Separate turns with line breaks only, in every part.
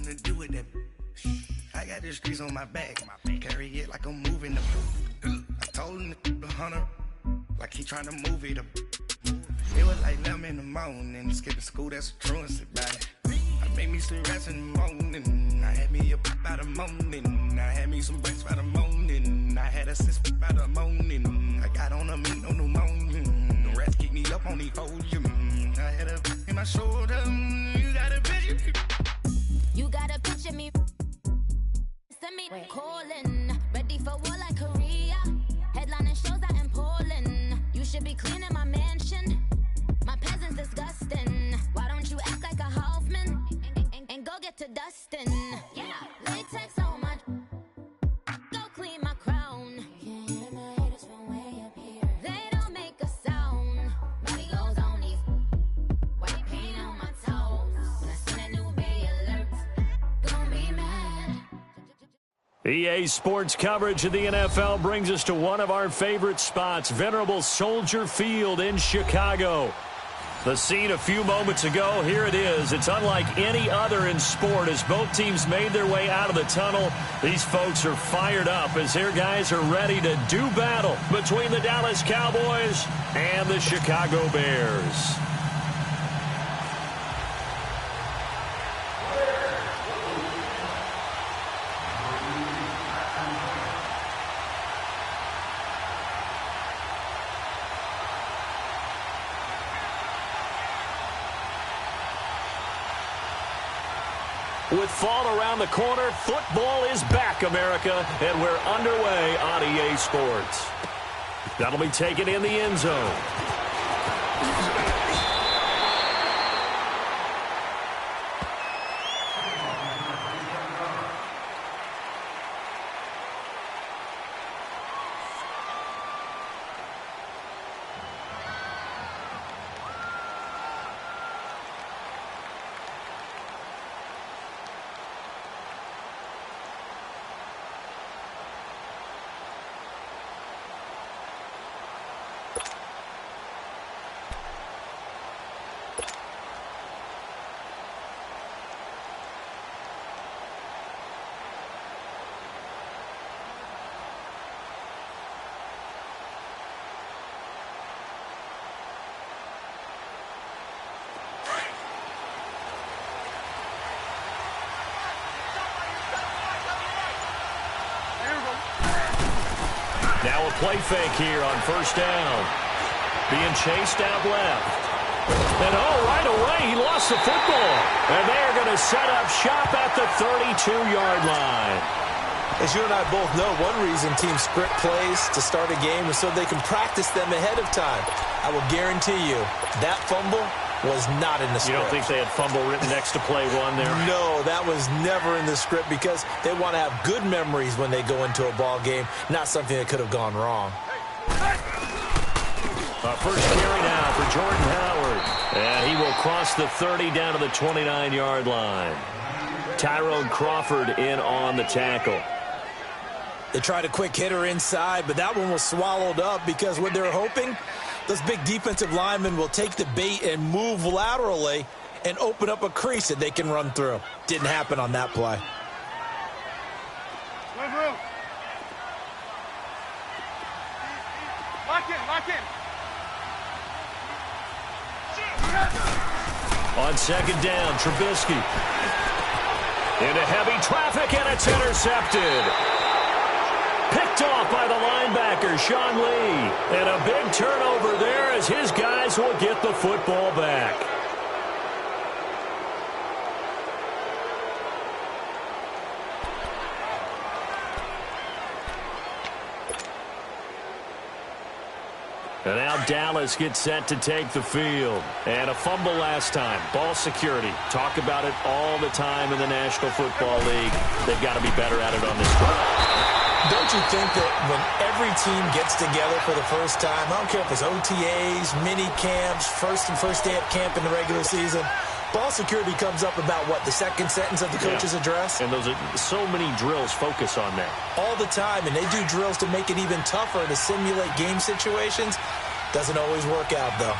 to do with that. I got the streets on my back. Carry it like I'm moving the. I told him to 100, like he trying to move it up. It was like 11 in the morning, skipping school, that's a truancy about it. I made me some rest in the morning. I had me a pop by the morning. I had me some breaks by the morning. I had a sis by the morning. I got on a meat, no pneumonia. The rest keep me up on the podium. I had a in my shoulder. You got a picture.
You got a picture me. Send me calling. Ready for war like Korea. Headlining shows out in Poland. You should be cleaning my mansion. My peasants disgusting. Why don't you act like a Hoffman and go get to dustin'? Yeah, latex on my. Go clean my crown. You can't hear my haters from way up here. They don't make a sound. Money goes on these. White paint on my toes. When I seen a new bay alert, gon' be mad.
EA Sports coverage of the NFL brings us to one of our favorite spots, venerable Soldier Field in Chicago. The scene a few moments ago, here it is. It's unlike any other in sport as both teams made their way out of the tunnel. These folks are fired up as their guys are ready to do battle between the Dallas Cowboys and the Chicago Bears. With fall around the corner, football is back, America, and we're underway on EA Sports. That'll be taken in the end zone. Now a play fake here on first down. Being chased out left. And right away he lost the football. And they're going to set up shop at the 32-yard line.
As you and I both know, one reason teams script plays to start a game is so they can practice them ahead of time. I will guarantee you that fumble was not in the script.
You don't think they had fumble written next to play one there?
No, that was never in the script because they want to have good memories when they go into a ball game, not something that could have gone wrong.
First carry now for Jordan Howard. And he will cross the 30 down to the 29-yard line. Tyrone Crawford in on the tackle.
They tried a quick hitter inside, but that one was swallowed up because what they're hoping, those big defensive linemen will take the bait and move laterally and open up a crease that they can run through. Didn't happen on that play.
Lock in.
On second down, Trubisky. Into heavy traffic, and it's intercepted. Picked off by the linebacker, Sean Lee. And a big turnover there as his guys will get the football back. And now Dallas gets set to take the field. And a fumble last time. Ball security. Talk about it all the time in the National Football League. They've got to be better at it on this drive.
Don't you think that when every team gets together for the first time, I don't care if it's OTAs, mini camps, first day of camp in the regular season, ball security comes up about, what, the second sentence of the coach's address?
And those are so many drills focus on that.
All the time, and they do drills to make it even tougher to simulate game situations. Doesn't always work out, though.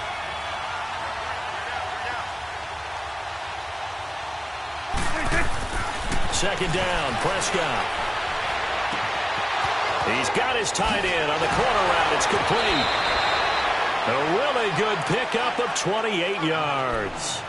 second down. Prescott. He's got his tight end on the corner route. It's complete. A really good pickup of 28 yards.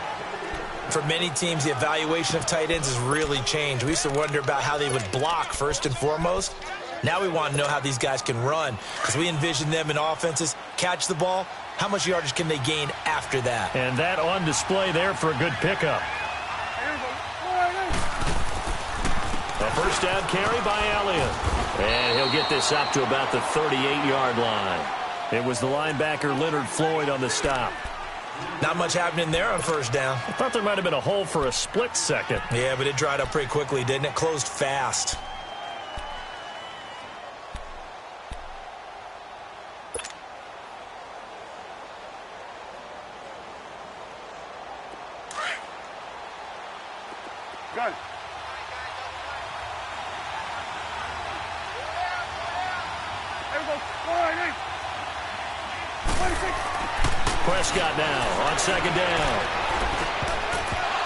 For many teams, the evaluation of tight ends has really changed. We used to wonder about how they would block first and foremost. Now we want to know how these guys can run, because we envision them in offenses catch the ball. How much yardage can they gain after that?
And that on display there for a good pickup. A first down carry by Elliott. And he'll get this up to about the 38-yard line. It was the linebacker Leonard Floyd on the stop.
Not much happening there on first down.
I thought there might have been a hole for a split second.
Yeah, but it dried up pretty quickly, didn't it? Closed fast.
Good. There we go. 26.
Prescott now on second down.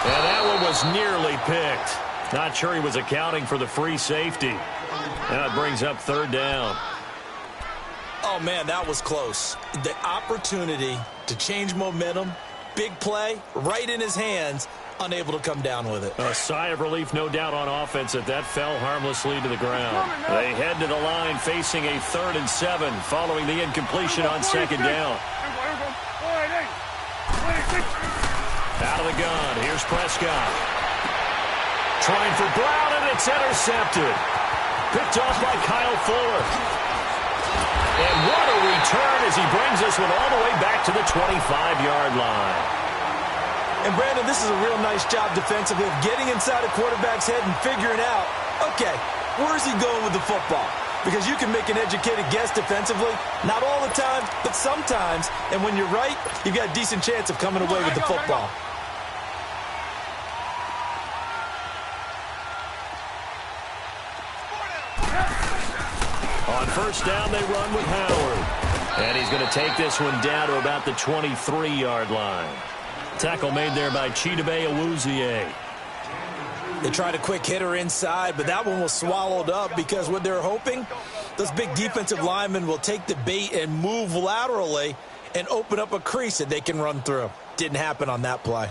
And that one was nearly picked. Not sure he was accounting for the free safety. Now it brings up third down.
Oh, man, that was close. The opportunity to change momentum, big play, right in his hands, unable to come down with it.
A sigh of relief, no doubt, on offense that fell harmlessly to the ground. They head to the line facing a 3rd and 7 following the incompletion on second down. Out of the gun, here's Prescott. Trying for Brown, and it's intercepted. Picked off by Kyle Fuller. And what a return as he brings this one all the way back to the 25-yard line.
And, Brandon, this is a real nice job defensively of getting inside a quarterback's head and figuring out, okay, where's he going with the football? Because you can make an educated guess defensively, not all the time, but sometimes. And when you're right, you've got a decent chance of coming away with the football.
On first down, they run with Howard. And he's going to take this one down to about the 23-yard line. Tackle made there by Chidobe Awuzie.
They tried a quick hitter inside, but that one was swallowed up because what they're hoping, those big defensive linemen will take the bait and move laterally and open up a crease that they can run through. Didn't happen on that play.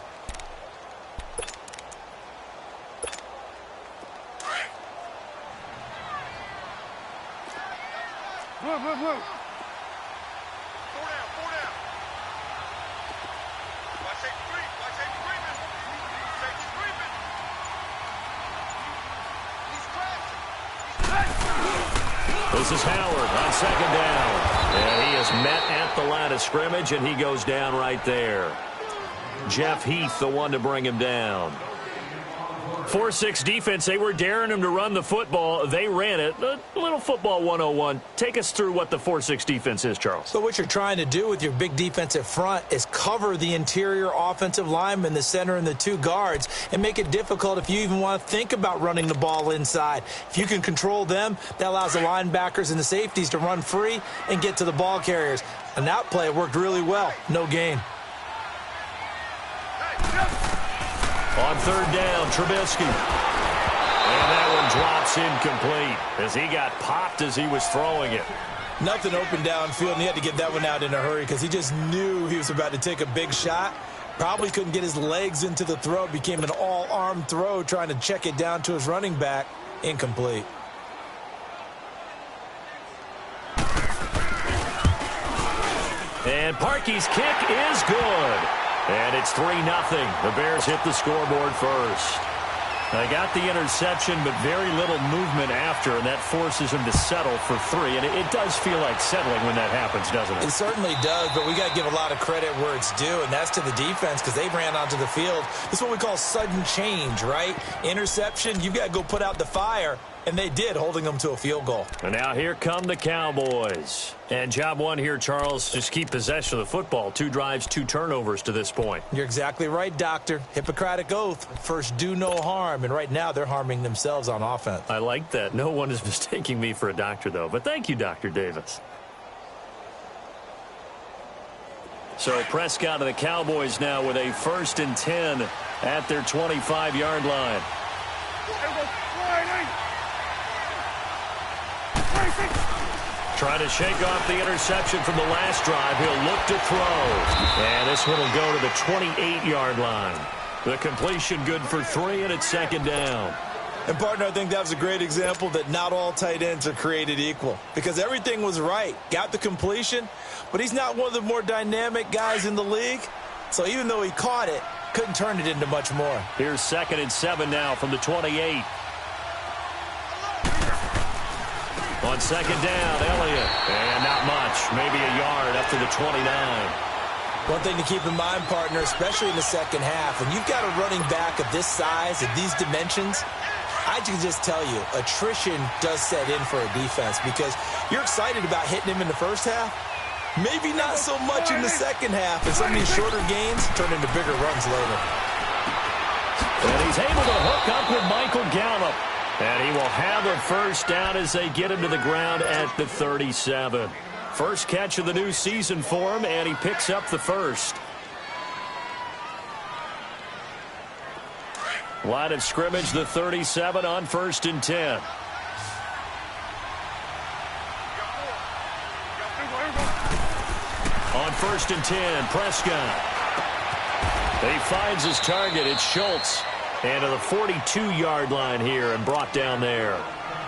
Blue.
This is Howard on second down. And he is met at the line of scrimmage, and he goes down right there. Jeff Heath, the one to bring him down. 4-6 defense, they were daring him to run the football. They ran it. A little football 101. Take us through what the 4-6 defense is, Charles.
So what you're trying to do with your big defensive front is cover the interior offensive lineman, the center, and the two guards, and make it difficult if you even want to think about running the ball inside. If you can control them, that allows the linebackers and the safeties to run free and get to the ball carriers. And that play worked really well. No gain.
On third down, Trubisky. And that one drops incomplete as he got popped as he was throwing it.
Nothing open downfield, and he had to get that one out in a hurry because he just knew he was about to take a big shot. Probably couldn't get his legs into the throw. Became an all-arm throw trying to check it down to his running back. Incomplete.
And Parkey's kick is good. And it's 3-0. The Bears hit the scoreboard first. They got the interception, but very little movement after, and that forces him to settle for 3. And it does feel like settling when that happens, doesn't it?
It certainly does, but we got to give a lot of credit where it's due, and that's to the defense because they ran onto the field. This is what we call sudden change, right? Interception, you've got to go put out the fire. And they did, holding them to a field goal.
And now here come the Cowboys. And job one here, Charles, just keep possession of the football. 2 drives, 2 turnovers to this point.
You're exactly right, Doctor. Hippocratic oath. First, do no harm. And right now, they're harming themselves on offense.
I like that. No one is mistaking me for a doctor, though. But thank you, Dr. Davis. So Prescott of the Cowboys now with a 1st and 10 at their 25-yard line. Trying to shake off the interception from the last drive. He'll look to throw. And this one will go to the 28-yard line. The completion good for 3, and it's second down.
And, partner, I think that was a great example that not all tight ends are created equal. Because everything was right. Got the completion, but he's not one of the more dynamic guys in the league. So even though he caught it, couldn't turn it into much more.
Here's 2nd and 7 now from the 28. On second down, Elliott. And not much. Maybe a yard up to the 29.
One thing to keep in mind, partner, especially in the second half, when you've got a running back of this size, of these dimensions, I can just tell you, attrition does set in for a defense because you're excited about hitting him in the first half. Maybe not so much in the second half, and some of these shorter gains turn into bigger runs later.
And he's able to hook up with Michael Gallup. And he will have a first down as they get him to the ground at the 37. First catch of the new season for him, and he picks up the first. Line of scrimmage, the 37 on 1st and 10. On 1st and 10, Prescott. He finds his target. It's Schultz. And to the 42-yard line here and brought down there.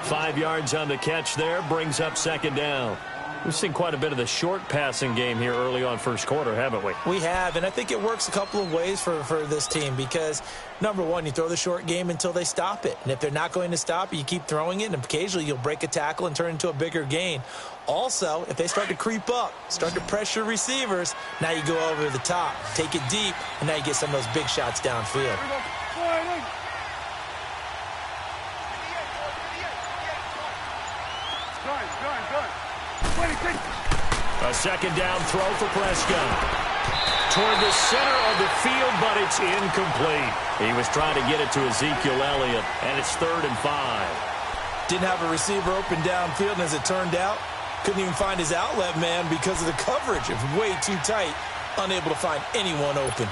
5 yards on the catch there, brings up second down. We've seen quite a bit of the short passing game here early on first quarter, haven't we?
We have, and I think it works a couple of ways for this team because, number one, you throw the short game until they stop it. And if they're not going to stop it, you keep throwing it, and occasionally you'll break a tackle and turn it into a bigger gain. Also, if they start to creep up, start to pressure receivers, now you go over the top, take it deep, and now you get some of those big shots downfield.
A second down throw for Prescott. Toward the center of the field, but it's incomplete. He was trying to get it to Ezekiel Elliott, and it's 3rd and 5.
Didn't have a receiver open downfield, and as it turned out, couldn't even find his outlet man because of the coverage. It was way too tight, unable to find anyone open.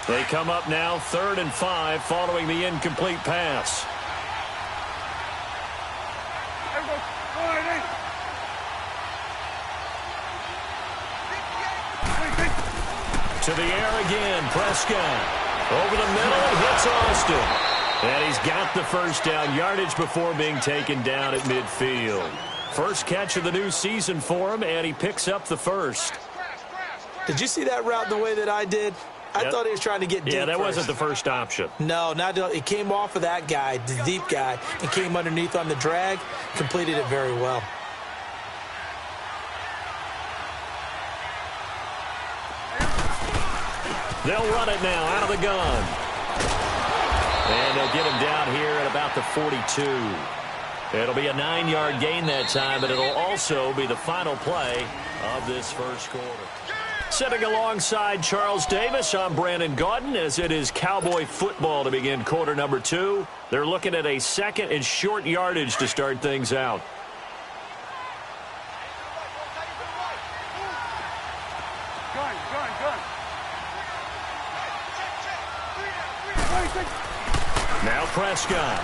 They come up now 3rd and 5 following the incomplete pass. To the air again, Prescott. Over the middle, and hits Austin. And he's got the first down, yardage before being taken down at midfield. First catch of the new season for him, and he picks up the first.
Did you see that route the way that I did? I thought he was trying to get deep.
Yeah, that
first.
wasn't the first option.
No, it came off of that guy, the deep guy, and came underneath on the drag, completed it very well.
They'll run it now out of the gun. And they'll get him down here at about the 42. It'll be a 9-yard gain that time, but it'll also be the final play of this first quarter. Sitting alongside Charles Davis, I'm Brandon Gaudin as it is Cowboy football to begin quarter number 2. They're looking at a 2nd and short yardage to start things out. Now Prescott.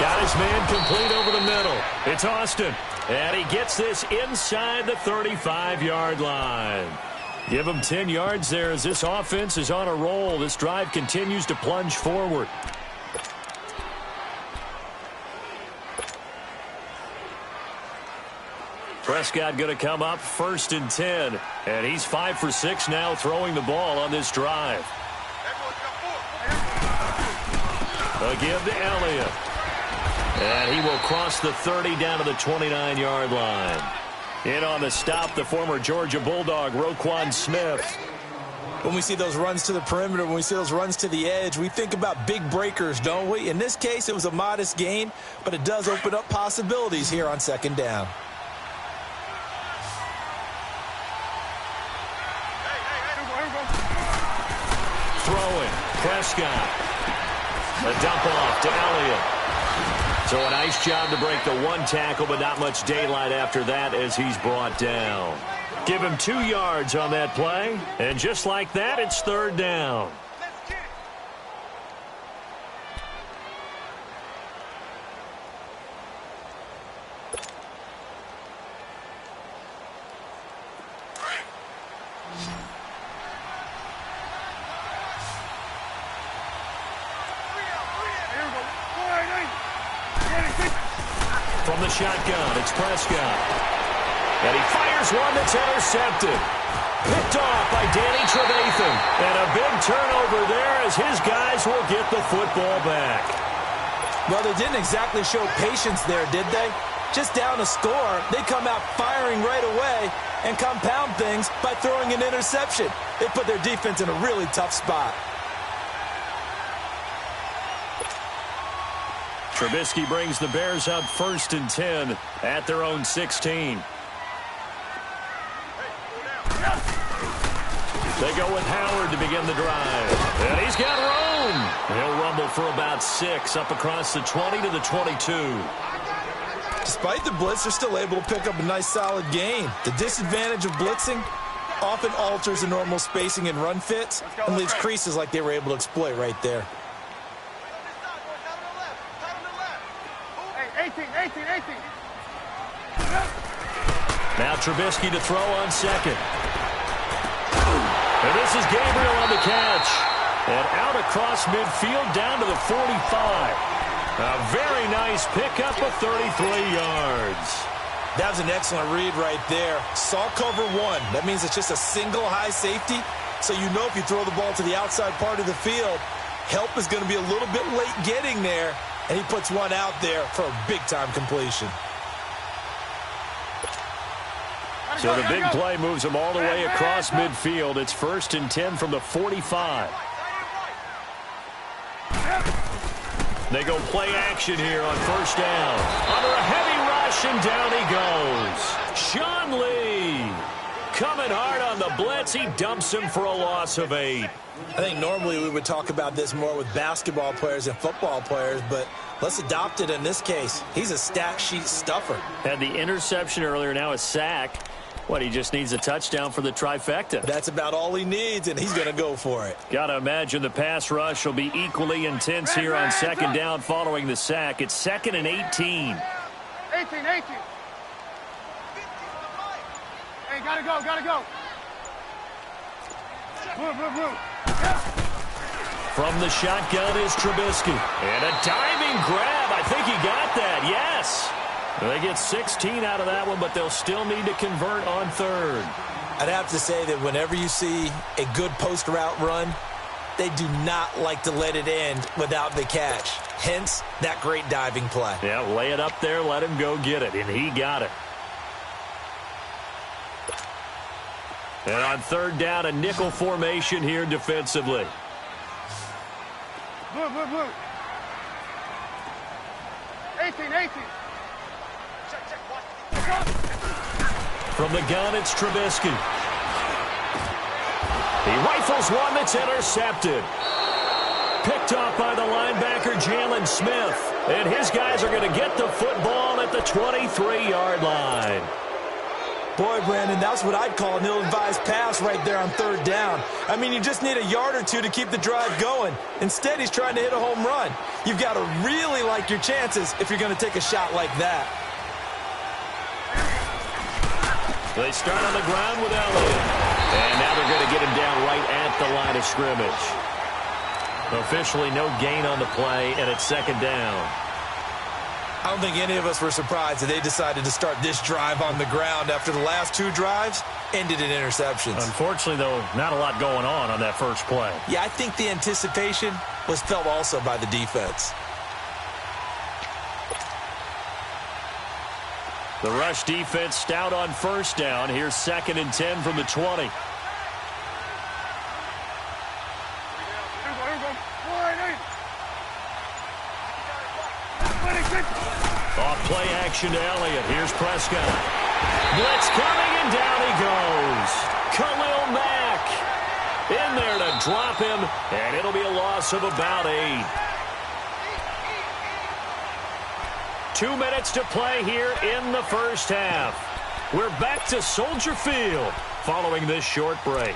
Got his man complete over the middle. It's Austin. And he gets this inside the 35-yard line. Give him 10 yards there as this offense is on a roll. This drive continues to plunge forward. Prescott going to come up 1st and 10. And he's 5 for 6 now throwing the ball on this drive. Again to Elliott. And he will cross the 30 down to the 29-yard line. In on the stop, the former Georgia Bulldog, Roquan Smith.
When we see those runs to the perimeter, when we see those runs to the edge, we think about big breakers, don't we? In this case, it was a modest gain, but it does open up possibilities here on 2nd down.
Throwing, Prescott. A dump off to Elliott. So a nice job to break the one tackle, but not much daylight after that as he's brought down. Give him 2 yards on that play, and just like that, it's 3rd down. the shotgun, it's Prescott. And he fires one that's intercepted. Picked off by Danny Trevathan. And a big turnover there as his guys will get the football back.
Well, they didn't exactly show patience there, did they? Just down a score, they come out firing right away and compound things by throwing an interception. They put their defense in a really tough spot.
Trubisky brings the Bears up 1st and 10 at their own 16. They go with Howard to begin the drive. And he's got room. He'll rumble for about 6 up across the 20 to the 22.
Despite the blitz, they're still able to pick up a nice solid gain. The disadvantage of blitzing often alters the normal spacing and run fits and leaves creases like they were able to exploit right there.
Hey, 18.
Now Trubisky to throw on second. And this is Gabriel on the catch. And out across midfield down to the 45. A very nice pickup of 33 yards.
That was an excellent read right there. Saw cover 1. That means it's just a single high safety. So you know if you throw the ball to the outside part of the field, help is going to be a little bit late getting there. And he puts one out there for a big-time completion.
So the big play moves him all the way across midfield. It's 1st and 10 from the 45. They go play action here on 1st down. Under a heavy rush, and down he goes. Sean Lee coming hard on the blitz. He dumps him for a loss of 8.
I think normally we would talk about this more with basketball players and football players, but let's adopt it in this case. He's a stat sheet stuffer.
Had the interception earlier, now a sack. What, he just needs a touchdown for the trifecta.
That's about all he needs, and he's going to go for it.
Got to imagine the pass rush will be equally intense here on 2nd down following the sack. It's 2nd and 18.
18. Hey, gotta go. Move.
From the shotgun is Trubisky. And a diving grab. I think he got that. Yes. They get 16 out of that one, but they'll still need to convert on 3rd.
I'd have to say that whenever you see a good post route run, they do not like to let it end without the catch. Hence, that great diving play.
Yeah, lay it up there, let him go get it, and he got it. And on 3rd down, a nickel formation here defensively.
Move. 18.
From the gun, it's Trubisky. He rifles one that's intercepted. Picked off by the linebacker, Jalen Smith. And his guys are going to get the football at the 23-yard line.
Boy, Brandon, that's what I'd call an ill-advised pass right there on 3rd down. I mean, you just need a yard or 2 to keep the drive going. Instead, he's trying to hit a home run. You've got to really like your chances if you're going to take a shot like that.
They start on the ground with Elliott. And now they're going to get him down right at the line of scrimmage. Officially no gain on the play, and it's 2nd down.
I don't think any of us were surprised that they decided to start this drive on the ground after the last 2 drives ended in interceptions.
Unfortunately, though, not a lot going on that first play.
Yeah, I think the anticipation was felt also by the defense.
The rush defense stout on 1st down. Here's 2nd and 10 from the 20.
Here we go.
Off play action to Elliott. Here's Prescott. Blitz coming, and down he goes. Khalil Mack in there to drop him, and it'll be a loss of about 8. 2 minutes to play here in the first half. We're back to Soldier Field following this short break.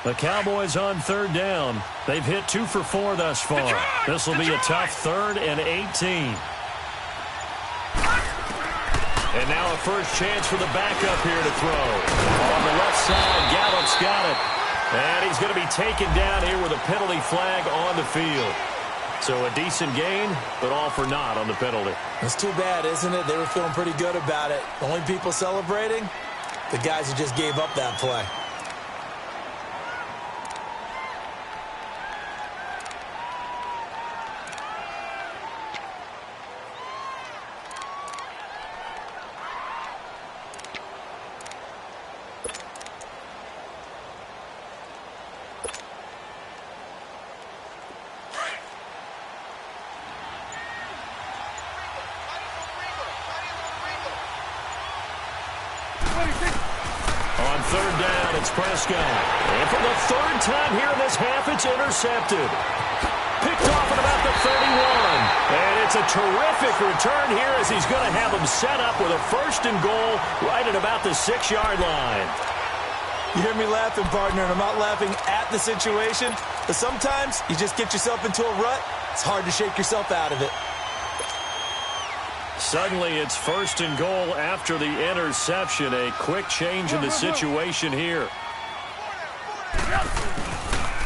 The Cowboys on third down. They've hit 2 for 4 thus far. This will be a tough 3rd and 18. And now a first chance for the backup here to throw. On the left side, Gallup's got it. And he's going to be taken down here with a penalty flag on the field. So a decent gain, but all for naught on the penalty.
It's too bad, isn't it? They were feeling pretty good about it. The only people celebrating, the guys who just gave up that play.
On third down, it's Prescott. And for the 3rd time here in this half, it's intercepted. Picked off at about the 31. And it's a terrific return here as he's going to have them set up with a 1st and goal right at about the 6-yard line.
You hear me laughing, partner, and I'm not laughing at the situation, but sometimes you just get yourself into a rut. It's hard to shake yourself out of it.
Suddenly, it's 1st and goal after the interception. A quick change in the situation here.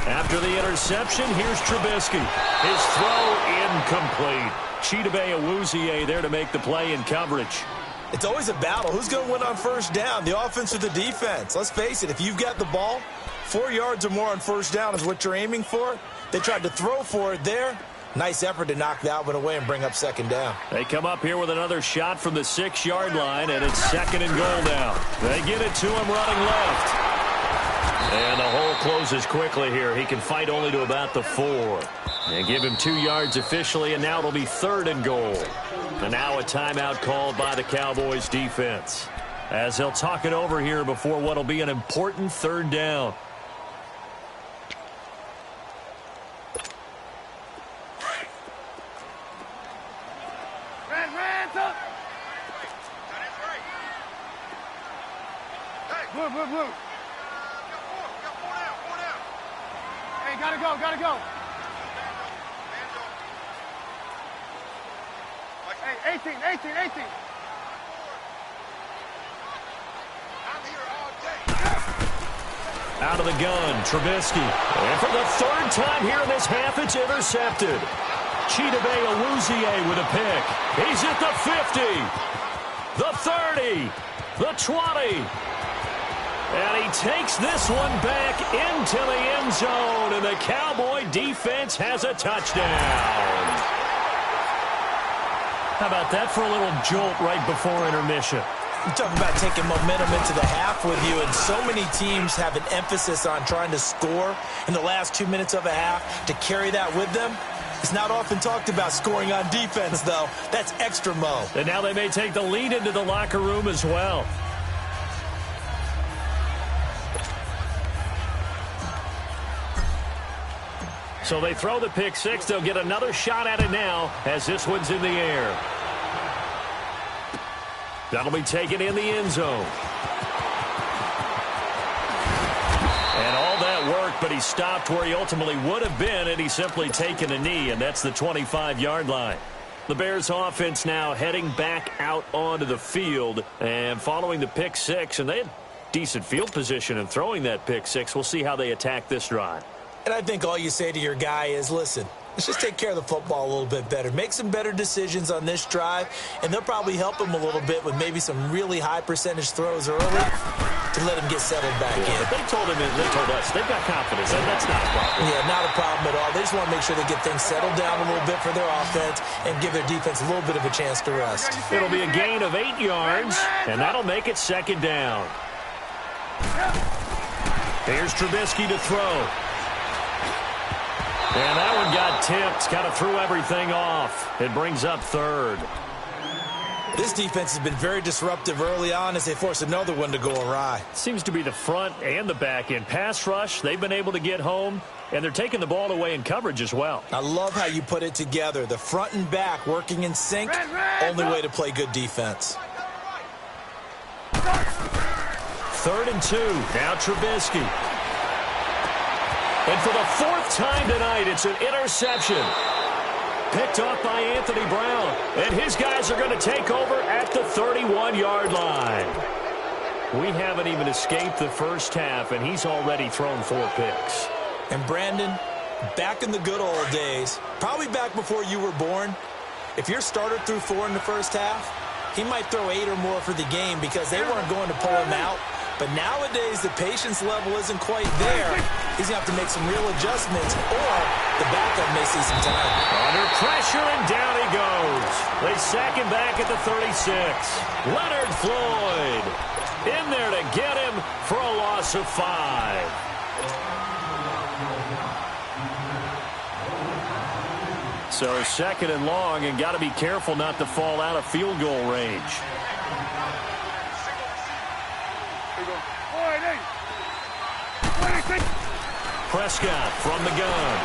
After the interception, here's Trubisky. His throw incomplete. Chidobe Awuzie there to make the play in coverage.
It's always a battle. Who's going to win on 1st down, the offense or the defense? Let's face it, if you've got the ball, 4 yards or more on 1st down is what you're aiming for. They tried to throw for it there. Nice effort to knock that one away and bring up 2nd down.
They come up here with another shot from the 6-yard line, and it's 2nd and goal now. They get it to him running left. And the hole closes quickly here. He can fight only to about the 4. And give him 2 yards officially, and now it'll be 3rd and goal. And now a timeout called by the Cowboys defense, as they'll talk it over here before what'll be an important 3rd down.
Blue. Hey, gotta go. Hey, 18. I'm here all day.
Out of the gun, Trubisky. And for the 3rd time here in this half, it's intercepted. Chidobe Awuzie with a pick. He's at the 50, the 30, the 20. And he takes this one back into the end zone, and the Cowboy defense has a touchdown. How about that for a little jolt right before intermission?
You talk about taking momentum into the half with you, and so many teams have an emphasis on trying to score in the last 2 minutes of a half to carry that with them. It's not often talked about scoring on defense, though. That's extra mo.
And now they may take the lead into the locker room as well. So they throw the pick 6. They'll get another shot at it now as this one's in the air. That'll be taken in the end zone. And all that worked, but he stopped where he ultimately would have been, and he's simply taken a knee, and that's the 25-yard line. The Bears offense now heading back out onto the field and following the pick 6, and they had decent field position in throwing that pick 6. We'll see how they attack this drive.
And I think all you say to your guy is, listen, let's just take care of the football a little bit better. Make some better decisions on this drive, and they'll probably help him a little bit with maybe some really high percentage throws early to let him get settled back in.
They told us, they've got confidence. That's not a problem.
Yeah, not a problem at all. They just want to make sure they get things settled down a little bit for their offense and give their defense a little bit of a chance to rest.
It'll be a gain of 8 yards, and that'll make it 2nd down. Here's Trubisky to throw. And that one got tipped, kind of threw everything off. It brings up 3rd.
This defense has been very disruptive early on as they force another one to go awry.
Seems to be the front and the back end. Pass rush, they've been able to get home, and they're taking the ball away in coverage as well.
I love how you put it together. The front and back working in sync, only way to play good defense.
3rd and 2, now Trubisky. And for the fourth time tonight, it's an interception. Picked off by Anthony Brown. And his guys are going to take over at the 31-yard line. We haven't even escaped the first half, and he's already thrown 4 picks.
And Brandon, back in the good old days, probably back before you were born, if your starter threw 4 in the first half, he might throw 8 or more for the game because they weren't going to pull him out. But nowadays, the patience level isn't quite there. He's going to have to make some real adjustments, or the backup may see some time.
Under pressure, and down he goes. They sack him back at the 36. Leonard Floyd in there to get him for a loss of 5. So second and long, and got to be careful not to fall out of field goal range. Prescott from the gun.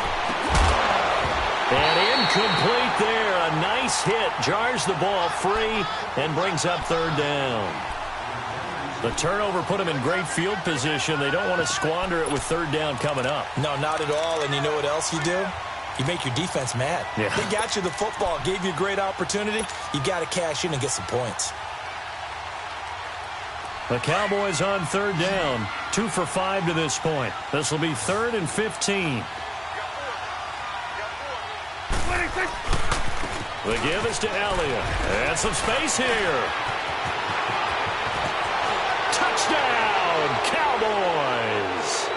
And incomplete there. A nice hit. Jars the ball free and brings up third down. The turnover put them in great field position. They don't want to squander it with third down coming up.
No, not at all. And you know what else you do? You make your defense mad.
Yeah.
They got you the football, gave you a great opportunity. You got to cash in and get some points.
The Cowboys on third down. 2 for 5 to this point. This will be 3rd and 15. The give is to Elliott. And some space here. Touchdown, Cowboys!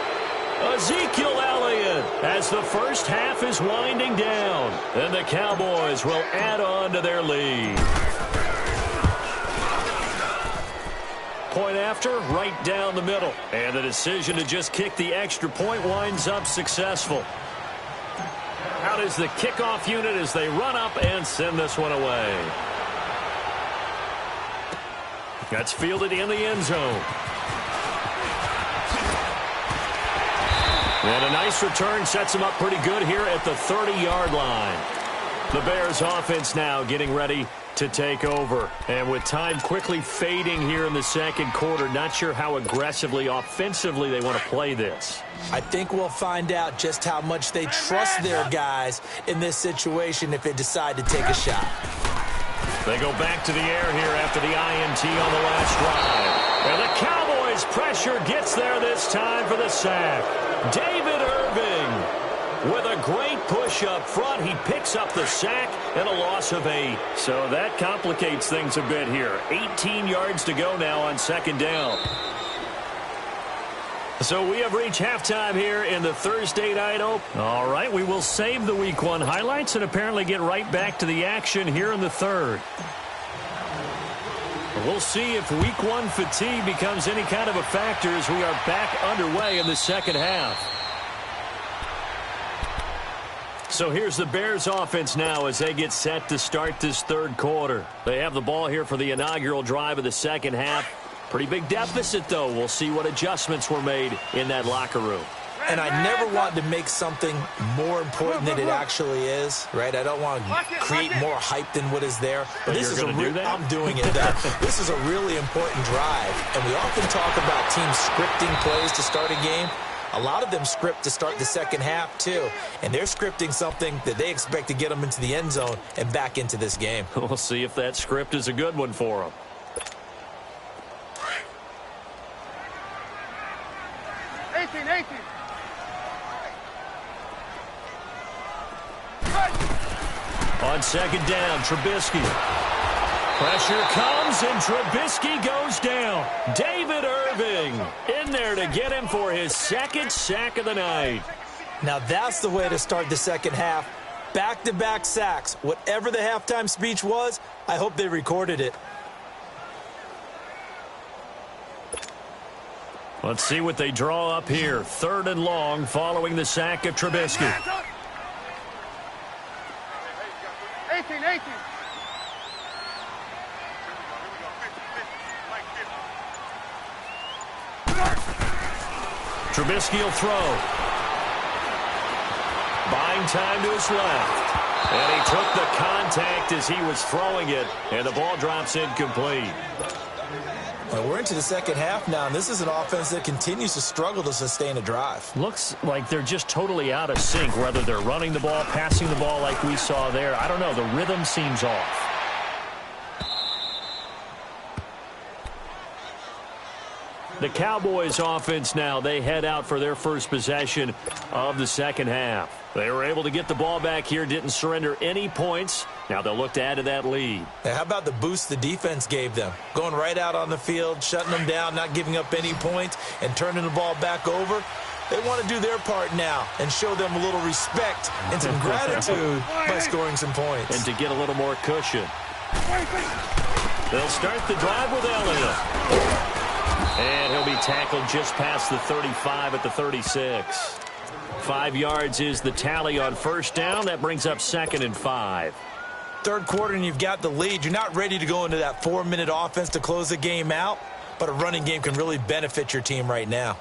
Ezekiel Elliott as the first half is winding down. And the Cowboys will add on to their lead. Point after, right down the middle. And the decision to just kick the extra point winds up successful. Out is the kickoff unit as they run up and send this one away. That's fielded in the end zone. And a nice return sets them up pretty good here at the 30-yard line. The Bears offense now getting ready to take over. And with time quickly fading here in the second quarter, not sure how aggressively, offensively they want to play this.
I think we'll find out just how much they trust their guys in this situation if they decide to take a shot.
They go back to the air here after the INT on the last drive. And the Cowboys pressure gets there this time for the sack. David Irving with a great push up front. He picks up the sack and a loss of 8. So that complicates things a bit here. 18 yards to go now on second down. So we have reached halftime here in the Thursday night open. All right, we will save the Week 1 highlights and apparently get right back to the action here in the third. We'll see if Week 1 fatigue becomes any kind of a factor as we are back underway in the second half. So here's the Bears offense now as they get set to start this third quarter. They have the ball here for the inaugural drive of the second half. Pretty big deficit, though. We'll see what adjustments were made in that locker room.
And I never want to make something more important than it actually is, right? I don't want to create more hype than what is there. But this is I'm doing it. This is a really important drive. And we often talk about teams scripting plays to start a game. A lot of them script to start the second half, too. And they're scripting something that they expect to get them into the end zone and back into this game.
We'll see if that script is a good one for them. On second down, Trubisky. Pressure comes, and Trubisky goes down. David Irving in there to get him for his second sack of the night.
Now that's the way to start the second half. Back-to-back sacks. Whatever the halftime speech was, I hope they recorded it.
Let's see what they draw up here. 3rd and long following the sack of Trubisky.
18.
Trubisky will throw. Buying time to his left. And he took the contact as he was throwing it, and the ball drops incomplete.
Well, we're into the second half now, and this is an offense that continues to struggle to sustain a drive.
Looks like they're just totally out of sync, whether they're running the ball, passing the ball like we saw there. I don't know. The rhythm seems off. The Cowboys offense now, they head out for their first possession of the second half. They were able to get the ball back here, didn't surrender any points. Now they'll look to add to that lead.
Now, how about the boost the defense gave them? Going right out on the field, shutting them down, not giving up any points, and turning the ball back over. They want to do their part now and show them a little respect and some gratitude by scoring some points.
And to get a little more cushion. They'll start the drive with Elliott. And he'll be tackled just past the 35 at the 36. 5 yards is the tally on first down. That brings up 2nd and 5.
Third quarter and you've got the lead. You're not ready to go into that 4-minute offense to close the game out, but a running game can really benefit your team right now.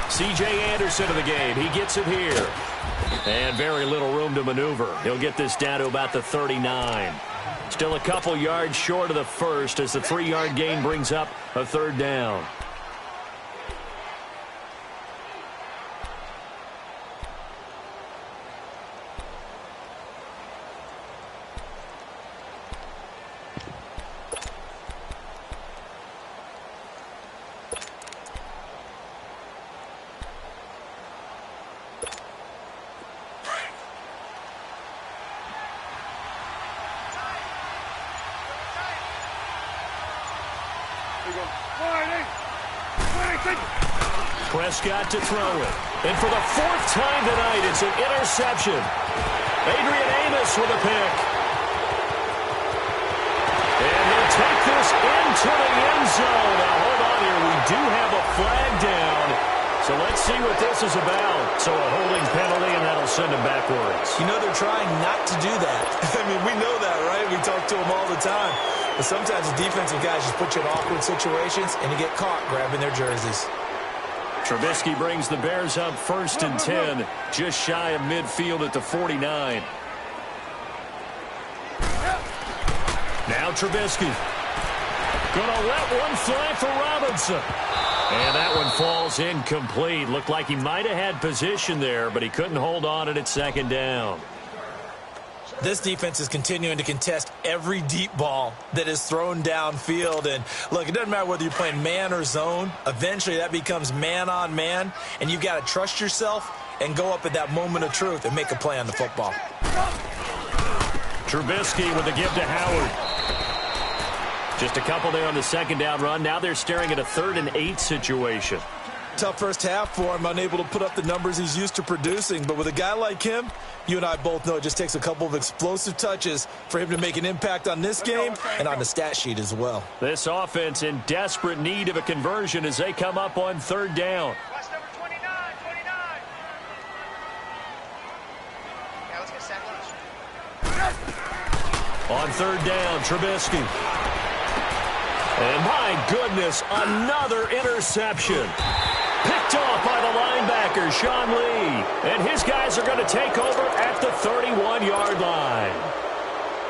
C.J. Anderson in the game. He gets it here. And very little room to maneuver. He'll get this down to about the 39. Still a couple yards short of the first as the 3-yard gain brings up a 3rd down. Prescott to throw it. And for the 4th time tonight, it's an interception. Adrian Amos with a pick. And they'll take this into the end zone. Now, hold on here. We do have a flag down. So let's see what this is about. So a holding penalty, and that'll send him backwards.
You know, they're trying not to do that. I mean, we know that, right? We talk to them all the time. But sometimes the defensive guys just put you in awkward situations, and you get caught grabbing their jerseys.
Trubisky brings the Bears up 1st and 10, just shy of midfield at the 49. Now Trubisky. Gonna let one fly for Robinson. And that one falls incomplete. Looked like he might have had position there, but he couldn't hold on it at 2nd down.
This defense is continuing to contest every deep ball that is thrown downfield. And, look, it doesn't matter whether you're playing man or zone. Eventually, that becomes man-on-man, and you've got to trust yourself and go up at that moment of truth and make a play on the football.
Trubisky with the give to Howard. Just a couple there on the 2nd down run. Now they're staring at a 3rd and 8 situation.
Tough first half for him, unable to put up the numbers he's used to producing. But with a guy like him, you and I both know it just takes a couple of explosive touches for him to make an impact on this game and on the stat sheet as well.
This offense in desperate need of a conversion as they come up on 3rd down.
Watch number 29. Yeah, let's get sack lunch.
On 3rd down, Trubisky. And my goodness, another interception. Picked off by the linebacker, Sean Lee. And his guys are going to take over at the 31-yard line.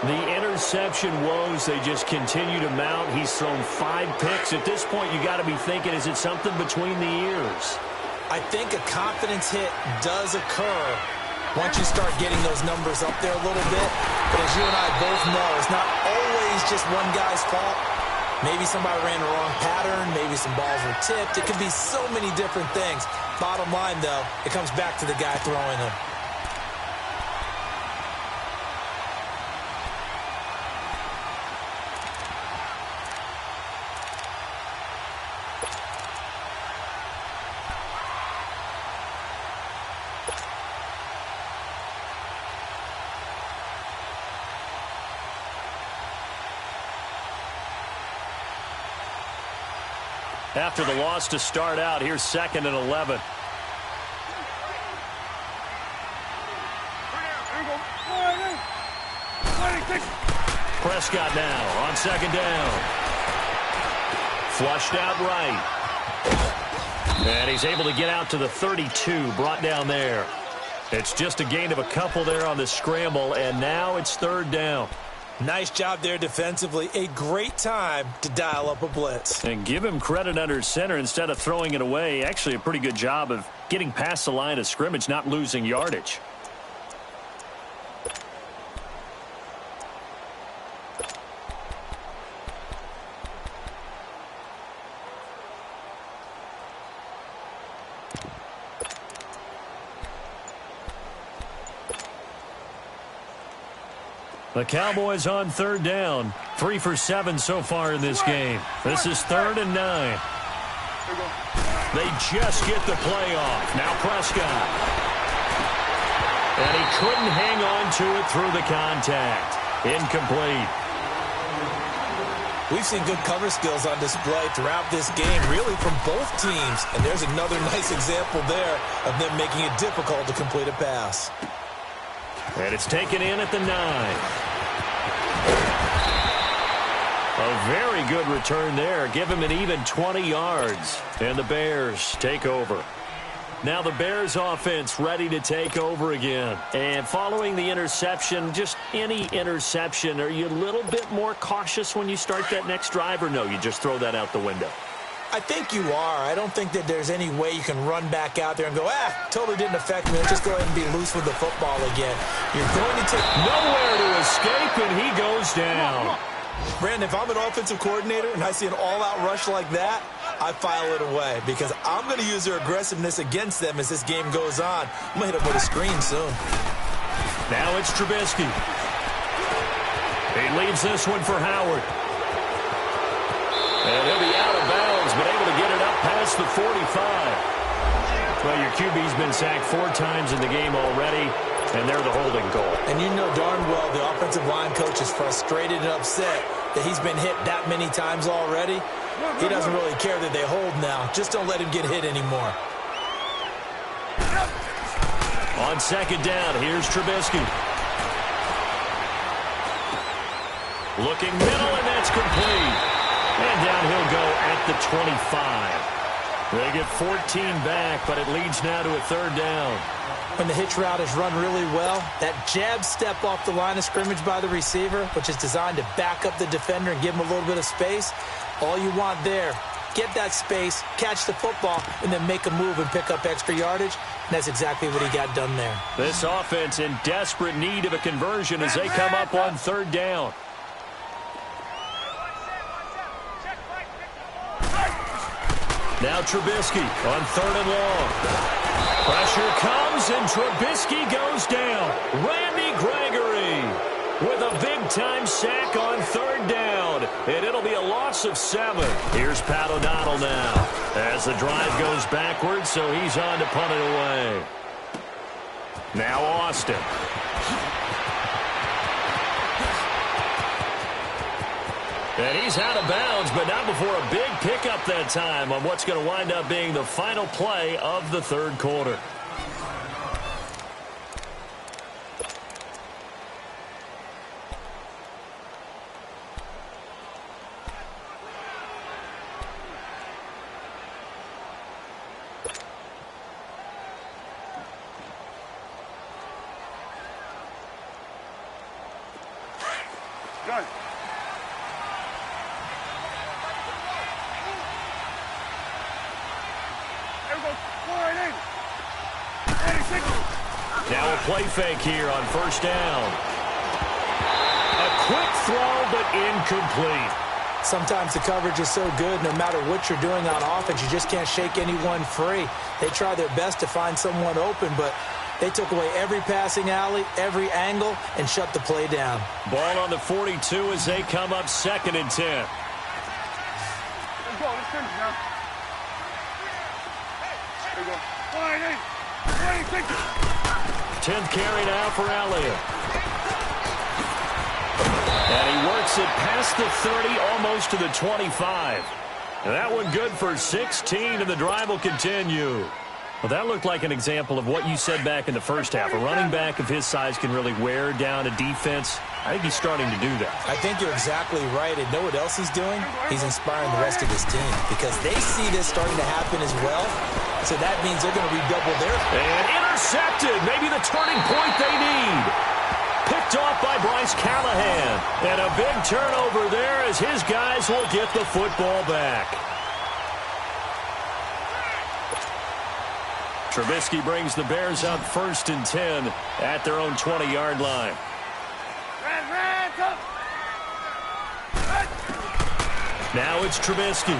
The interception woes, they just continue to mount. He's thrown 5 picks. At this point, you got to be thinking, is it something between the ears?
I think a confidence hit does occur once you start getting those numbers up there a little bit. But as you and I both know, it's not always just one guy's fault. Maybe somebody ran the wrong pattern. Maybe some balls were tipped. It could be so many different things. Bottom line, though, it comes back to the guy throwing them.
After the loss to start out, here's 2nd and 11. Prescott now on second down. Flushed out right. And he's able to get out to the 32, brought down there. It's just a gain of a couple there on the scramble, and now it's third down.
Nice job there defensively. A great time to dial up a blitz.
And give him credit under center instead of throwing it away. Actually a pretty good job of getting past the line of scrimmage, not losing yardage. The Cowboys on third down. 3 for 7 so far in this game. This is 3rd and 9. They just get the play off. Now Prescott. And he couldn't hang on to it through the contact. Incomplete.
We've seen good cover skills on display throughout this game, really from both teams. And there's another nice example there of them making it difficult to complete a pass.
And it's taken in at the 9. A very good return there. Give him an even 20 yards. And the Bears take over. Now the Bears offense ready to take over again. And following the interception, just any interception, are you a little bit more cautious when you start that next drive, or no, you just throw that out the window?
I think you are. I don't think that there's any way you can run back out there and go, totally didn't affect me. Let's just go ahead and be loose with the football again. You're going to take
nowhere to escape, and he goes down.
Brandon, if I'm an offensive coordinator and I see an all-out rush like that, I file it away because I'm going to use their aggressiveness against them as this game goes on. I'm going to hit them with a screen soon.
Now it's Trubisky. He leaves this one for Howard. And he'll be out of bounds, but able to get it up past the 45. Well, your QB's been sacked 4 times in the game already, and they're the holding goal.
And you know darn well the offensive line coach is frustrated and upset that he's been hit that many times already. He doesn't really care that they hold now. Just don't let him get hit anymore.
On second down, here's Trubisky. Looking middle, and that's complete. And down he'll go at the 25. They get 14 back, but it leads now to a third down.
When the hitch route is run really well, that jab step off the line of scrimmage by the receiver, which is designed to back up the defender and give him a little bit of space, all you want there, get that space, catch the football, and then make a move and pick up extra yardage. And that's exactly what he got done there.
This offense in desperate need of a conversion as they come up on third down. Now Trubisky on 3rd and long. Pressure comes, and Trubisky goes down. Randy Gregory with a big-time sack on 3rd down. And it'll be a loss of 7. Here's Pat O'Donnell now as the drive goes backwards, so he's on to punt it away. Now Austin. And he's out of bounds, but not before a big pickup that time on what's going to wind up being the final play of the third quarter.
Done.
Now a play fake here on first down. A quick throw, but incomplete.
Sometimes the coverage is so good, no matter what you're doing on offense, you just can't shake anyone free. They try their best to find someone open, but they took away every passing alley, every angle, and shut the play down.
Ball on the 42 as they come up 2nd and 10.
Let's go. Let's finish now. There we go.
10th carry now for Elliott. And he works it past the 30, almost to the 25. And that one good for 16, and the drive will continue. Well, that looked like an example of what you said back in the first half. A running back of his size can really wear down a defense. I think he's starting to do that.
I think you're exactly right. And know what else he's doing? He's inspiring the rest of his team because they see this starting to happen as well. So that means they're going to redouble their...
And intercepted. Maybe the turning point they need. Picked off by Bryce Callahan. And a big turnover there as his guys will get the football back. Trubisky brings the Bears up 1st and 10 at their own 20-yard line. Now it's Trubisky.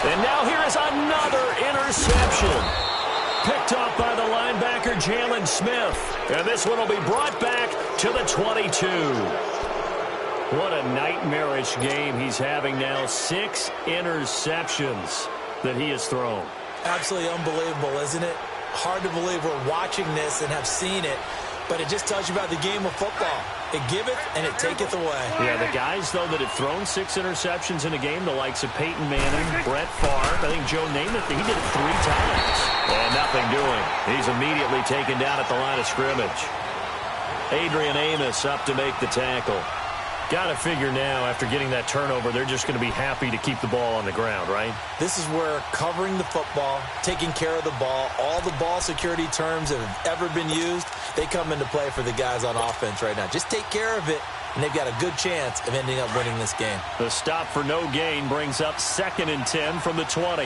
And now here is another interception. Picked off by the linebacker, Jalen Smith. And this one will be brought back to the 22. What a nightmarish game he's having now. 6 interceptions that he has thrown.
Absolutely unbelievable, isn't it? Hard to believe we're watching this and have seen it, but it just tells you about the game of football. It giveth and it taketh away.
Yeah, the guys, though, that have thrown 6 interceptions in a game, the likes of Peyton Manning, Brett Favre, I think Joe Namath, he did it 3 times. And nothing doing. He's immediately taken down at the line of scrimmage. Adrian Amos up to make the tackle. Got to figure now, after getting that turnover, they're just going to be happy to keep the ball on the ground, right?
This is where covering the football, taking care of the ball, all the ball security terms that have ever been used, they come into play for the guys on offense right now. Just take care of it, and they've got a good chance of ending up winning this game.
The stop for no gain brings up 2nd and 10 from the 20.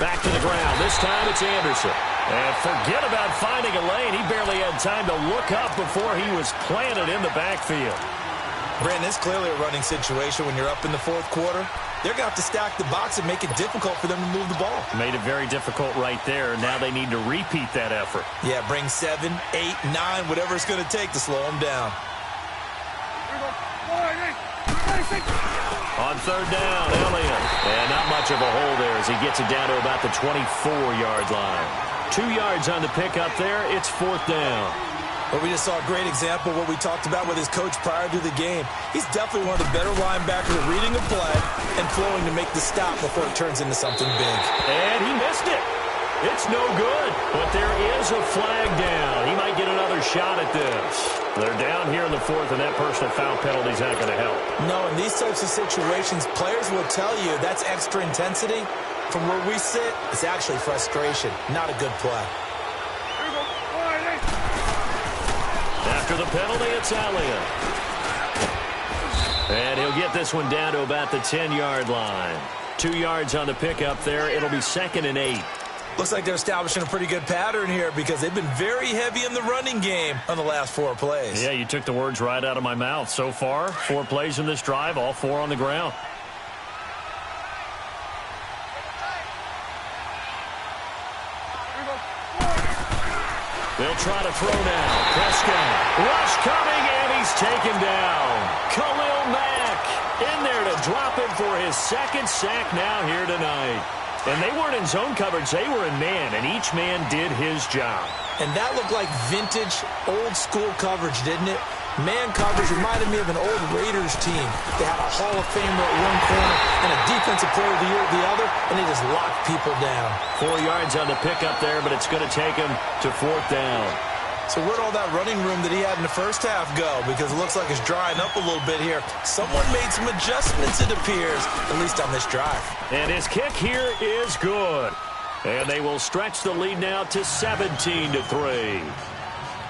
Back to the ground. This time it's Anderson. And forget about finding a lane. He barely had time to look up before he was planted in the backfield.
Brandon, it's clearly a running situation when you're up in the 4th quarter. They're going to have to stack the box and make it difficult for them to move the ball.
Made it very difficult right there. Now they need to repeat that effort.
Yeah, bring 7, 8, 9, whatever it's going to take to slow them down.
On 3rd down, Elliott. And not much of a hole there as he gets it down to about the 24-yard line. 2 yards on the pickup there. It's 4th down.
Well, we just saw a great example of what we talked about with his coach prior to the game. He's definitely one of the better linebackers at reading a play and flowing to make the stop before it turns into something big.
And he missed it. It's no good, but there is a flag down. He might get another shot at this. They're down here in the 4th, and that personal foul penalty is not going to help.
No, in these types of situations, players will tell you that's extra intensity. From where we sit, it's actually frustration, not a good play.
After the penalty, it's Elliott. And he'll get this one down to about the 10-yard line. 2 yards on the pickup there. It'll be 2nd and 8.
Looks like they're establishing a pretty good pattern here because they've been very heavy in the running game on the last 4 plays.
Yeah, you took the words right out of my mouth. So far, 4 plays in this drive, all 4 on the ground. They'll try to throw now. Prescott. Rush coming, and he's taken down. Khalil Mack in there to drop him for his 2nd sack now here tonight. And they weren't in zone coverage. They were in man, and each man did his job.
And that looked like vintage, old-school coverage, didn't it? Man coverage reminded me of an old Raiders team. They had a Hall of Famer at one corner and a Defensive Player of the Year at the other, and they just locked people down.
4 yards on the pickup there, but it's going to take him to 4th down.
So where'd all that running room that he had in the first half go? Because it looks like it's drying up a little bit here. Someone made some adjustments, it appears, at least on this drive.
And his kick here is good. And they will stretch the lead now to 17-3.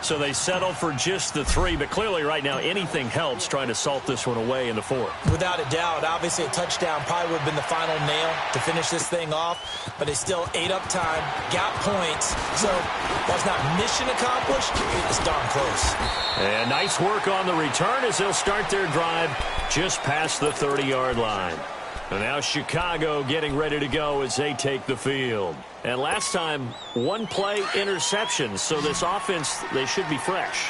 So they settle for just the 3, but clearly right now anything helps trying to salt this one away in the 4th.
Without a doubt, obviously a touchdown probably would have been the final nail to finish this thing off, but they still ate up time, got points, so while it's not mission accomplished, it's darn close.
And nice work on the return as they'll start their drive just past the 30-yard line. And now Chicago getting ready to go as they take the field. And last time, 1 play interception. So this offense, they should be fresh.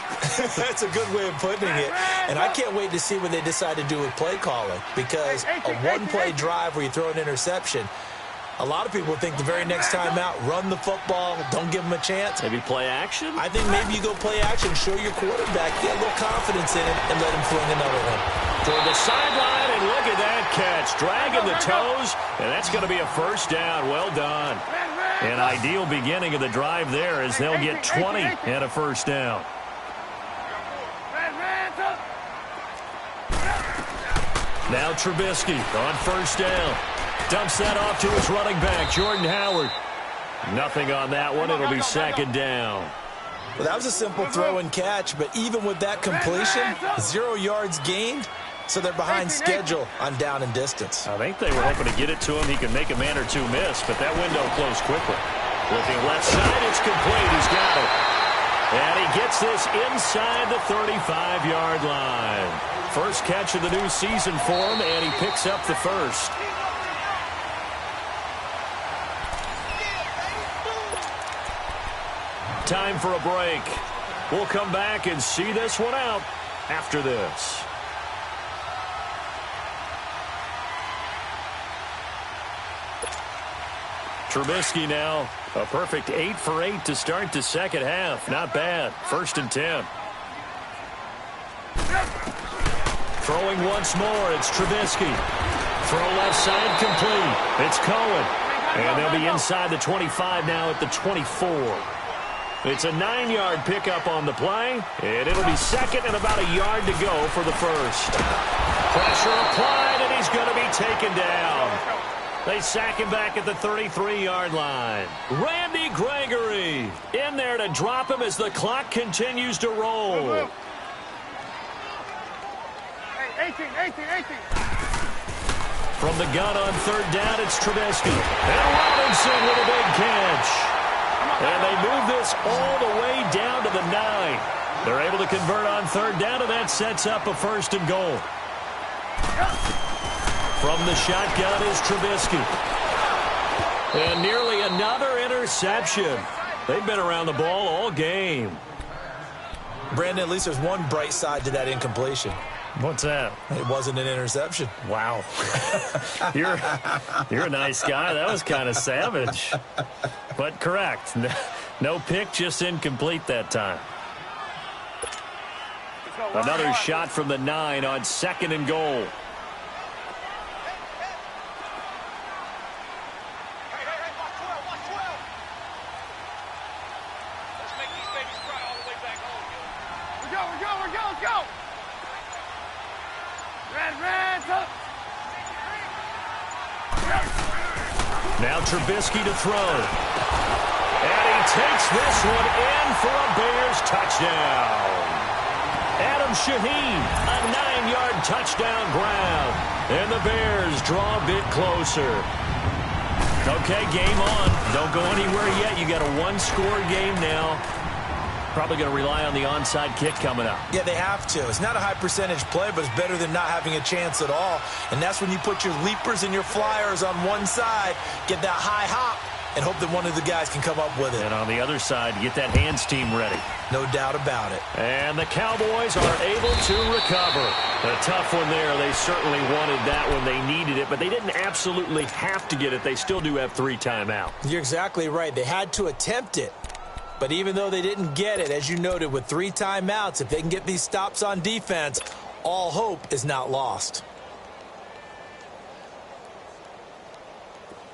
That's a good way of putting it. And I can't wait to see what they decide to do with play calling. Because a 1-play drive where you throw an interception, a lot of people think the very next time out, run the football, don't give them a chance.
Maybe play action?
I think maybe you go play action, show your quarterback, get a little confidence in it, and let him fling another one.
Toward the sideline, and look at that catch. Dragging the toes, and that's going to be a first down. Well done. An ideal beginning of the drive there as they'll get 20 and a first down. Now Trubisky on first down. Dumps that off to his running back, Jordan Howard. Nothing on that one. It'll be second down.
Well, that was a simple throw and catch, but even with that completion, 0 yards gained, so they're behind schedule on down and distance.
I think they were hoping to get it to him. He can make a man or two miss, but that window closed quickly. Looking left side, it's complete. He's got it. And he gets this inside the 35-yard line. First catch of the new season for him, and he picks up the first. Time for a break. We'll come back and see this one out after this. Trubisky now, a perfect 8 for 8 to start the second half. Not bad. 1st and 10. Throwing once more, it's Trubisky. Throw left side complete. It's Cohen. And they'll be inside the 25 now at the 24. It's a 9-yard pickup on the play, and it'll be second and about a yard to go for the first. Pressure applied, and he's going to be taken down. They sack him back at the 33-yard line. Randy Gregory in there to drop him as the clock continues to roll.
18.
From the gun on third down, it's Trubisky. And Robinson with a big catch. And they move this all the way down to the 9. They're able to convert on third down, and that sets up a 1st and goal. From the shotgun is Trubisky. And nearly another interception. They've been around the ball all game.
Brandon, at least there's one bright side to that incompletion.
What's that?
It wasn't an interception.
Wow. You're a nice guy. That was kind of savage. But correct. No pick, just incomplete that time. Another shot from the 9 on 2nd and goal. Now Trubisky to throw. And he takes this one in for a Bears touchdown. Adam Shaheen, a 9-yard touchdown grab. And the Bears draw a bit closer. Okay, game on. Don't go anywhere yet. You got a 1-score game now. Probably going to rely on the onside kick coming up.
Yeah, they have to. It's not a high percentage play, but it's better than not having a chance at all. And that's when you put your leapers and your flyers on one side, get that high hop, and hope that one of the guys can come up with it.
And on the other side, get that hands team ready.
No doubt about it.
And the Cowboys are able to recover. A tough one there. They certainly wanted that when they needed it, but they didn't absolutely have to get it. They still do have 3 timeouts.
You're exactly right. They had to attempt it. But even though they didn't get it, as you noted, with 3 timeouts, if they can get these stops on defense, all hope is not lost.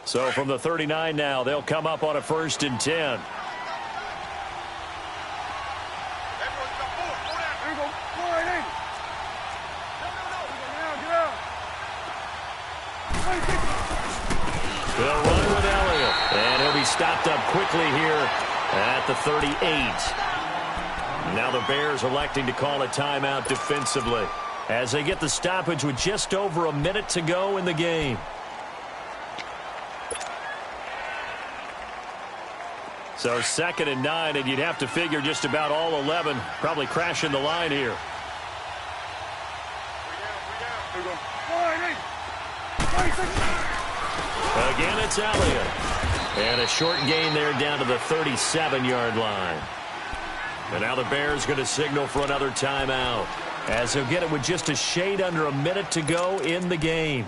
So from the 39 now, they'll come up on a 1st and 10. They'll run with Elliott, and he'll be stopped up quickly here at the 38. Now the Bears electing to call a timeout defensively as they get the stoppage with just over a minute to go in the game. So 2nd and 9, and you'd have to figure just about all 11 probably crashing the line here. Again, it's Elliott. And a short gain there down to the 37-yard line. And now the Bears going to signal for another timeout as they'll get it with just a shade under a minute to go in the game.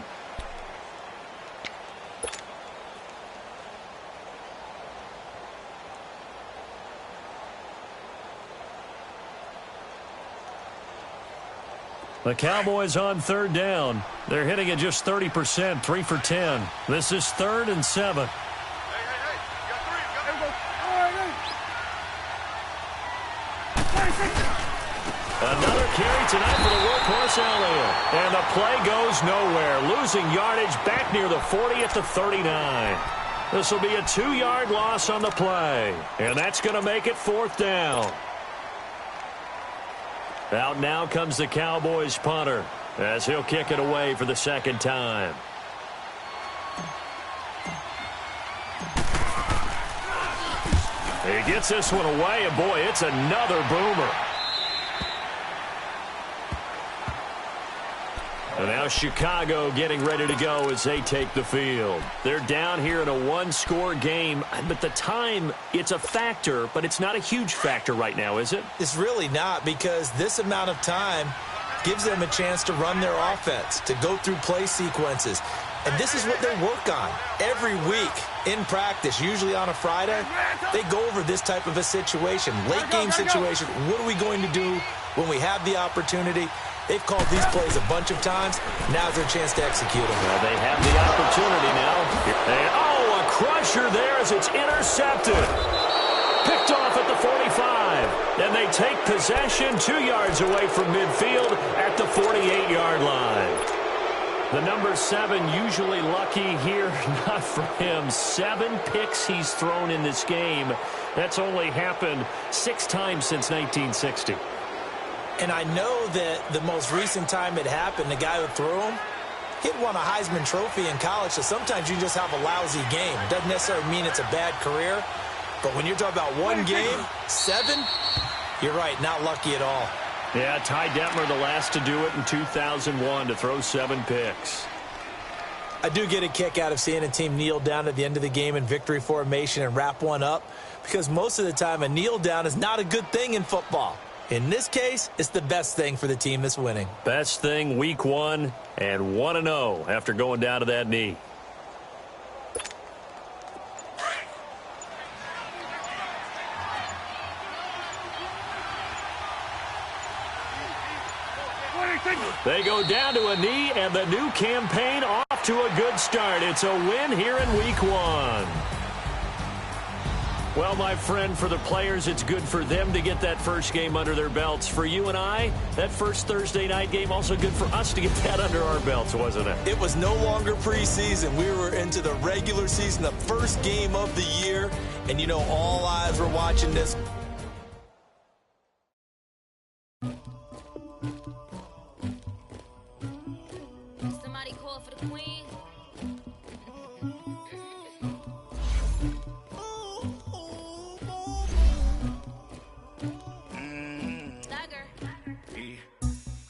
The Cowboys on third down. They're hitting it just 30%, 3 for 10. This is 3rd and 7.
Hey, you got 3. You got 3. All right,
Another carry tonight for the workhorse Elliott. And the play goes nowhere. Losing yardage back near the 40 at the 39. This will be a 2-yard loss on the play. And that's going to make it 4th down. Out now comes the Cowboys punter as he'll kick it away for the 2nd time. He gets this one away, and boy, it's another boomer. And now Chicago getting ready to go as they take the field. They're down here in a 1-score game, but the time, it's a factor, but it's not a huge factor right now, is it?
It's really not, because this amount of time gives them a chance to run their offense, to go through play sequences. And this is what they work on every week in practice, usually on a Friday. They go over this type of a situation, late-game situation. What are we going to do when we have the opportunity? They've called these plays a bunch of times. Now's their chance to execute them.
Well, they have the opportunity now. And, a crusher there as it's intercepted. Picked off at the 45. And they take possession 2 yards away from midfield at the 48-yard line. The number 7 usually lucky here. Not for him. 7 picks he's thrown in this game. That's only happened 6 times since 1960.
And I know that the most recent time it happened, the guy who threw him, he'd won a Heisman Trophy in college, so sometimes you just have a lousy game. Doesn't necessarily mean it's a bad career, but when you're talking about one game, 7, you're right, not lucky at all.
Yeah, Ty Detmer, the last to do it in 2001, to throw 7 picks.
I do get a kick out of seeing a team kneel down at the end of the game in victory formation and wrap one up, because most of the time a kneel down is not a good thing in football. In this case, it's the best thing for the team that's winning.
Best thing week 1 and 1-0 after going down to that knee. They go down to a knee, and the new campaign off to a good start. It's a win here in week 1. Well, my friend, for the players, it's good for them to get that first game under their belts. For you and I, that first Thursday night game, also good for us to get that under our belts, wasn't it?
It was no longer preseason. We were into the regular season, the first game of the year. And, you know, all eyes were watching this.
Somebody call for the queen.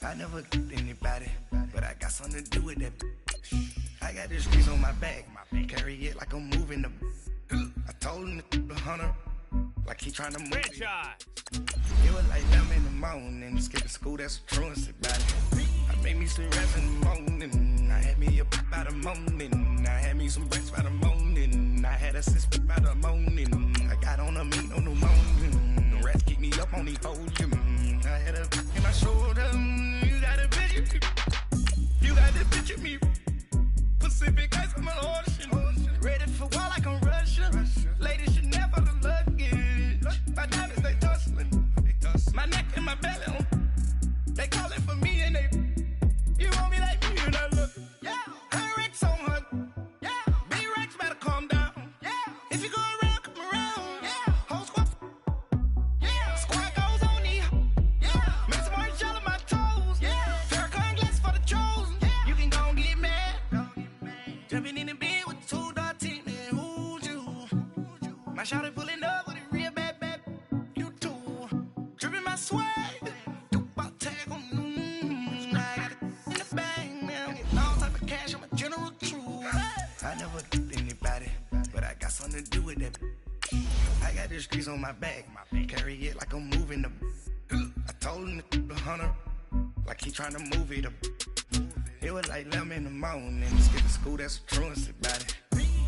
I never anybody, but I got something to do with that. I got the streets on my back, carry it like I'm moving the. I told him the hunter, like he trying to move it. It was like them in the morning, skipping school, that's a truancy about it. I made me some rest in the morning, I had me a pop by the morning, I had me some breaks by the morning, I had a six by the morning, I got on a meat on the morning, the rats keep me up on the podium, I had a in my shoulder. You got this bitch at me. Pacific ice, I'm an ocean. Ready for war like I'm Russian. Ladies should never the luggage. My diamonds, they tussling. My neck and my belly. They calling for me and they. You want me like me and I look. Yeah. Her Rex on her. Yeah. B-Rex better calm down. Yeah. If you go around, come around. Yeah. Whole squad. Yeah. Squad goes on the. Yeah. Make some orange gel on my toes. Yeah. Jumping in the bed with 2 dark teeth, man, who's you? My shawty pulling up with a real bad, you too. Dripping my swag, about tag on I got it in the bag, man. Getting all type of cash, I'm a general true. I never did anybody, but I got something to do with that. I got the streets on my back, carry it like I'm moving the. I told him the hunter, like he trying to move it up. It was like 11 in the morning, skipping school, that's a truancy about it.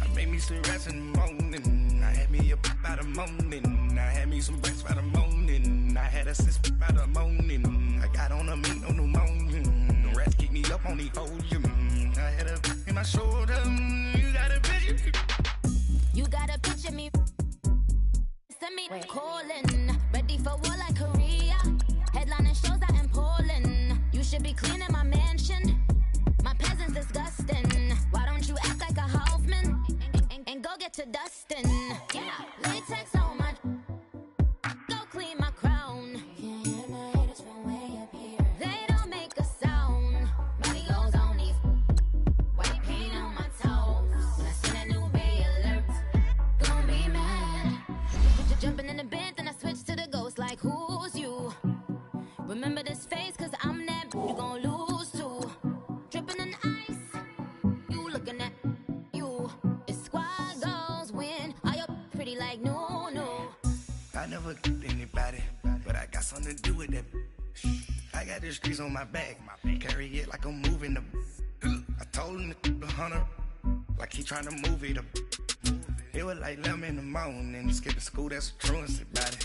I made me sit rest in the morning. I had me a pop out of morning. I had me some breakfast by the morning. I had a sis by the morning. I got on a meat, no pneumonia. The rats keep me up on the podium. I had a in my shoulder. You got a picture.
You got a picture me. Send me calling. Ready for war like Korea. Headlining shows out in Poland. You should be cleaning my mansion. My peasants disgusting. Why don't you act like a Hoffman and go get to dustin'? Yeah, latex on my. Go clean my crown. Can't hear my haters from way up here. They don't make a sound. Body goes on these. White paint on my toes. When I send a new Bay alert, gon' be mad. Jumping in the bed, then I switch to the ghost like who's you? Remember this face, cause I'm that you gon' lose too. Dripping in ice, you looking at you. It's squad goals win. Are you pretty like no?
I never killed anybody, but I got something to do with that. I got the streets on my back, carry it like I'm moving the. I told him the hunter, like he trying to move it up. It was like 11 in the morning, skipping school, that's a truancy body.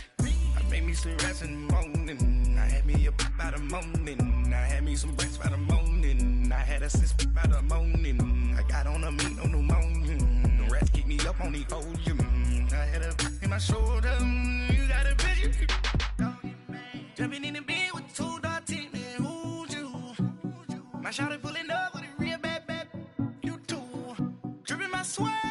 I made me sit rest in the morning. I had me a pop out of morning. I had me some breakfast by the morning. I had a sis by the morning. I got on a meat, no pneumonia. The rats keep me up on the podium. I had a in my shoulder. You got a picture. Jumping in the bed with 2 dark teeth, man, who's you? My shawty pulling up with a real bad, you too. Dripping my sweat.